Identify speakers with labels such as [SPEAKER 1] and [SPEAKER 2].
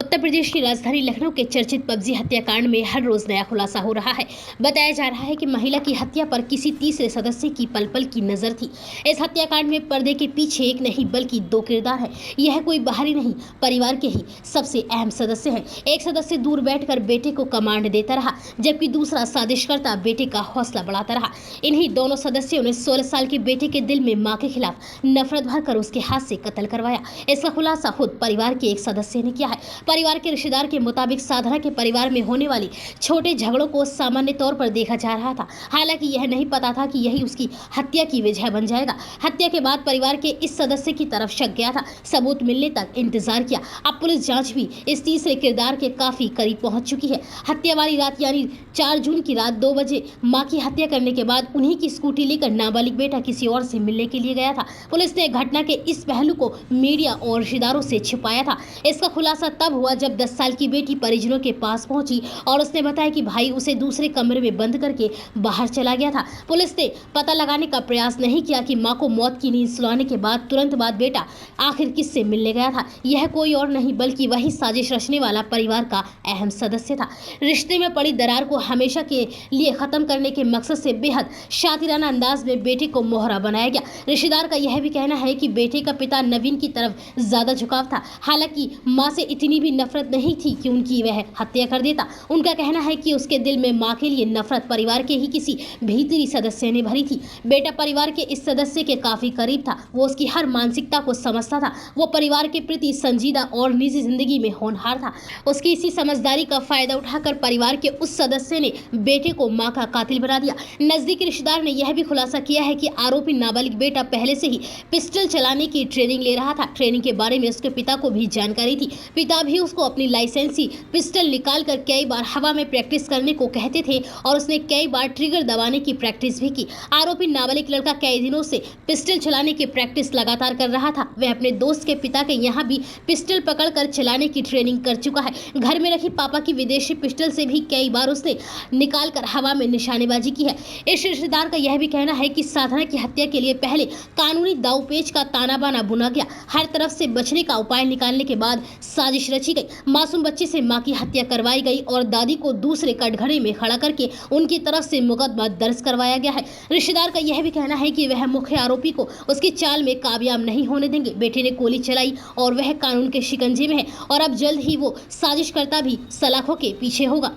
[SPEAKER 1] उत्तर प्रदेश की राजधानी लखनऊ के चर्चित पबजी हत्याकांड में हर रोज नया खुलासा हो रहा है। बताया जा रहा है कि महिला की हत्या पर किसी तीसरे सदस्य की पल पल की नजर थी। इस हत्याकांड में पर्दे के पीछे एक नहीं बल्कि दो किरदार है। यह कोई बाहरी नहीं, परिवार के ही सबसे अहम सदस्य है। एक सदस्य दूर बैठकर बेटे को कमांड देता रहा, जबकि दूसरा साजिश करता बेटे का हौसला बढ़ाता रहा। इन्हीं दोनों सदस्यों ने 16 साल के बेटे के दिल में मां के खिलाफ नफरत भरकर उसके हाथ से कत्ल करवाया। इसका खुलासा खुद परिवार के एक सदस्य ने किया है। परिवार के रिश्तेदार के मुताबिक साधना के परिवार में होने वाली छोटे झगड़ों को सामान्य तौर पर देखा जा रहा था। हालांकि यह नहीं पता था कि यही उसकी हत्या की वजह बन जाएगा। हत्या के बाद परिवार के इस सदस्य की तरफ शक गया था। सबूत मिलने तक इंतजार किया। अब पुलिस जांच भी इस तीसरे किरदार के काफी करीब पहुंच चुकी है। हत्या वाली रात यानी 4 जून की रात 2 बजे मां की हत्या करने के बाद उन्हीं की स्कूटी लेकर नाबालिग बेटा किसी और से मिलने के लिए गया था। पुलिस ने घटना के इस पहलू को मीडिया और रिश्तेदारों से छिपाया था। इसका खुलासा तब हुआ जब 10 साल की बेटी परिजनों के पास पहुंची और उसने बताया कि भाई उसे दूसरे कमरे में बंद करके बाहर चला गया था। पुलिस ने पता लगाने का प्रयास नहीं किया कि मां को मौत की नींद सुलाने के बाद तुरंत बाद बेटा आखिर किससे मिलने गया था। यह कोई और नहीं बल्कि वही साजिश रचने वाला परिवार का अहम सदस्य था। रिश्ते में पड़ी दरार को हमेशा के लिए खत्म करने के मकसद से बेहद शातिराना अंदाज में बेटे को मोहरा बनाया गया। रिश्तेदार का यह भी कहना है कि बेटे का पिता नवीन की तरफ ज्यादा झुकाव था। हालांकि मां से इतनी भी नफरत नहीं थी कि उनकी वह हत्या कर देता। उनका कहना है कि उसके दिल में मां के लिए नफरत परिवार के ही किसी भीतरी सदस्य ने भरी थी। बेटा परिवार के इस सदस्य के काफी करीब था। वो उसकी हर मानसिकता को समझता था। वो परिवार के प्रति संजीदा और निजी जिंदगी में होनहार था। उसकी इसी समझदारी का फायदा उठाकर परिवार के उस सदस्य ने बेटे को मां का कातिल बना दिया। नजदीकी रिश्तेदार ने यह भी खुलासा किया है कि आरोपी नाबालिग बेटा पहले से ही पिस्टल चलाने की ट्रेनिंग ले रहा था। ट्रेनिंग के बारे में उसके पिता को भी जानकारी थी। पिता भी उसको अपनी लाइसेंसी पिस्टल निकालकर कई बार हवा में प्रैक्टिस करने को कहते थे और उसने कई बार ट्रिगर दबाने की प्रैक्टिस भी की। आरोपी नाबालिग लड़का कई दिनों से पिस्टल चलाने की प्रैक्टिस लगातार कर रहा था। वह अपने दोस्त के पिता के यहाँ भी पिस्टल पकड़कर चलाने की ट्रेनिंग कर चुका है। घर में रखी पापा की विदेशी पिस्टल से भी कई बार उसने निकालकर हवा में निशानेबाजी की है। इस रिश्तेदार का यह भी कहना है कि साधना की हत्या के लिए पहले कानूनी दावपेच का ताना बाना बुना गया। हर तरफ से बचने का उपाय निकालने के बाद साजिश रची गई। मासूम बच्चे से मां की हत्या करवाई गई और दादी को दूसरे कटघरे में खड़ा करके उनकी तरफ से मुकदमा दर्ज करवाया गया है। रिश्तेदार का यह भी कहना है कि वह मुख्य आरोपी को उसकी चाल में कामयाब नहीं होने देंगे। बेटे ने गोली चलाई और वह कानून के शिकंजे में है और अब जल्द ही वो साजिशकर्ता भी सलाखों के पीछे होगा।